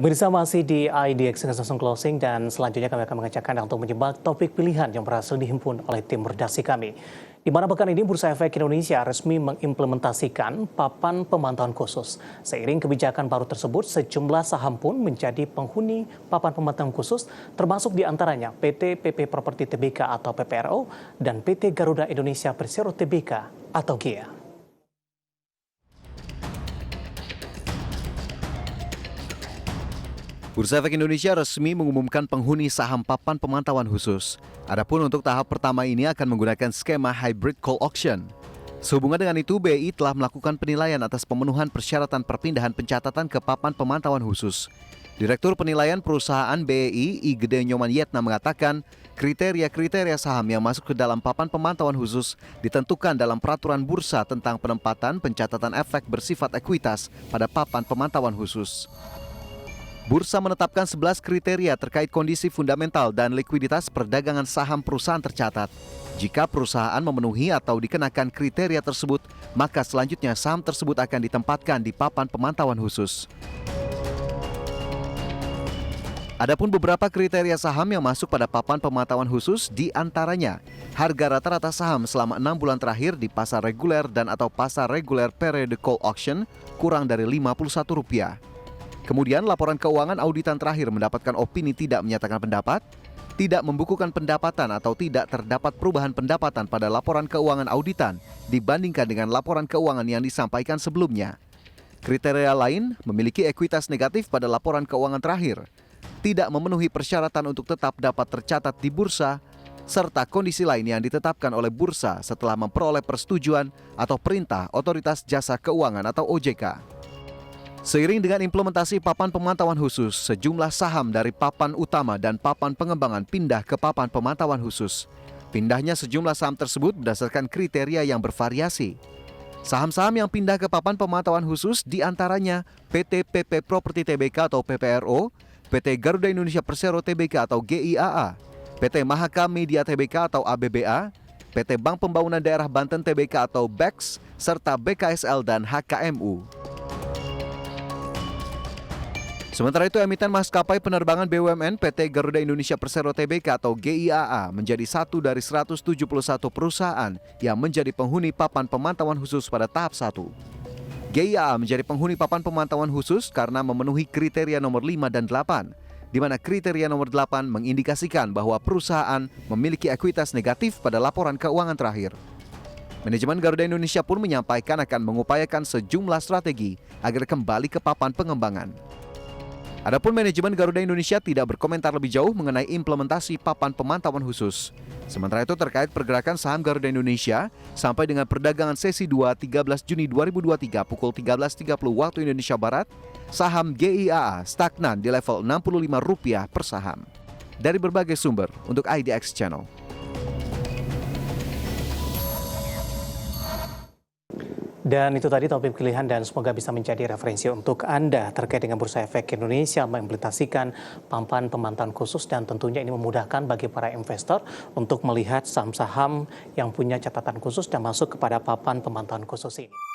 Pemirsa masih di IDX langsung closing dan selanjutnya kami akan mengajak Anda untuk menjebak topik pilihan yang berhasil dihimpun oleh tim redaksi kami. Di mana pekan ini Bursa Efek Indonesia resmi mengimplementasikan papan pemantauan khusus. Seiring kebijakan baru tersebut, sejumlah saham pun menjadi penghuni papan pemantauan khusus, termasuk diantaranya PT PP Properti Tbk atau PPRO dan PT Garuda Indonesia Persero Tbk atau GIA. Bursa Efek Indonesia resmi mengumumkan penghuni saham papan pemantauan khusus. Adapun untuk tahap pertama ini akan menggunakan skema hybrid call auction. Sehubungan dengan itu, BI telah melakukan penilaian atas pemenuhan persyaratan perpindahan pencatatan ke papan pemantauan khusus. Direktur Penilaian Perusahaan BEI, I Gede Nyoman Yetna mengatakan, kriteria-kriteria saham yang masuk ke dalam papan pemantauan khusus ditentukan dalam peraturan bursa tentang penempatan pencatatan efek bersifat ekuitas pada papan pemantauan khusus. Bursa menetapkan 11 kriteria terkait kondisi fundamental dan likuiditas perdagangan saham perusahaan tercatat. Jika perusahaan memenuhi atau dikenakan kriteria tersebut, maka selanjutnya saham tersebut akan ditempatkan di papan pemantauan khusus. Adapun beberapa kriteria saham yang masuk pada papan pemantauan khusus diantaranya harga rata-rata saham selama 6 bulan terakhir di pasar reguler dan atau pasar reguler periode call auction kurang dari Rp51. Kemudian laporan keuangan auditan terakhir mendapatkan opini tidak menyatakan pendapat, tidak membukukan pendapatan atau tidak terdapat perubahan pendapatan pada laporan keuangan auditan dibandingkan dengan laporan keuangan yang disampaikan sebelumnya. Kriteria lain memiliki ekuitas negatif pada laporan keuangan terakhir, tidak memenuhi persyaratan untuk tetap dapat tercatat di bursa, serta kondisi lain yang ditetapkan oleh bursa setelah memperoleh persetujuan atau perintah Otoritas Jasa Keuangan atau OJK. Seiring dengan implementasi papan pemantauan khusus, sejumlah saham dari papan utama dan papan pengembangan pindah ke papan pemantauan khusus. Pindahnya sejumlah saham tersebut berdasarkan kriteria yang bervariasi. Saham-saham yang pindah ke papan pemantauan khusus diantaranya PT PP Properti Tbk atau PPRO, PT Garuda Indonesia Persero Tbk atau GIAA, PT Mahaka Media Tbk atau ABBA, PT Bank Pembangunan Daerah Banten Tbk atau BEX, serta BKSL dan HKMU. Sementara itu, emiten maskapai penerbangan BUMN PT Garuda Indonesia Persero Tbk atau GIAA menjadi satu dari 171 perusahaan yang menjadi penghuni papan pemantauan khusus pada tahap 1. GIAA menjadi penghuni papan pemantauan khusus karena memenuhi kriteria nomor 5 dan 8, di mana kriteria nomor 8 mengindikasikan bahwa perusahaan memiliki ekuitas negatif pada laporan keuangan terakhir. Manajemen Garuda Indonesia pun menyampaikan akan mengupayakan sejumlah strategi agar kembali ke papan pengembangan. Adapun manajemen Garuda Indonesia tidak berkomentar lebih jauh mengenai implementasi papan pemantauan khusus. Sementara itu terkait pergerakan saham Garuda Indonesia sampai dengan perdagangan sesi 2 13 Juni 2023 pukul 13.30 waktu Indonesia Barat, saham GIAA stagnan di level Rp65 per saham. Dari berbagai sumber untuk IDX Channel. Dan itu tadi topik pilihan dan semoga bisa menjadi referensi untuk Anda terkait dengan Bursa Efek Indonesia mengimplementasikan papan pemantauan khusus dan tentunya ini memudahkan bagi para investor untuk melihat saham-saham yang punya catatan khusus dan masuk kepada papan pemantauan khusus ini.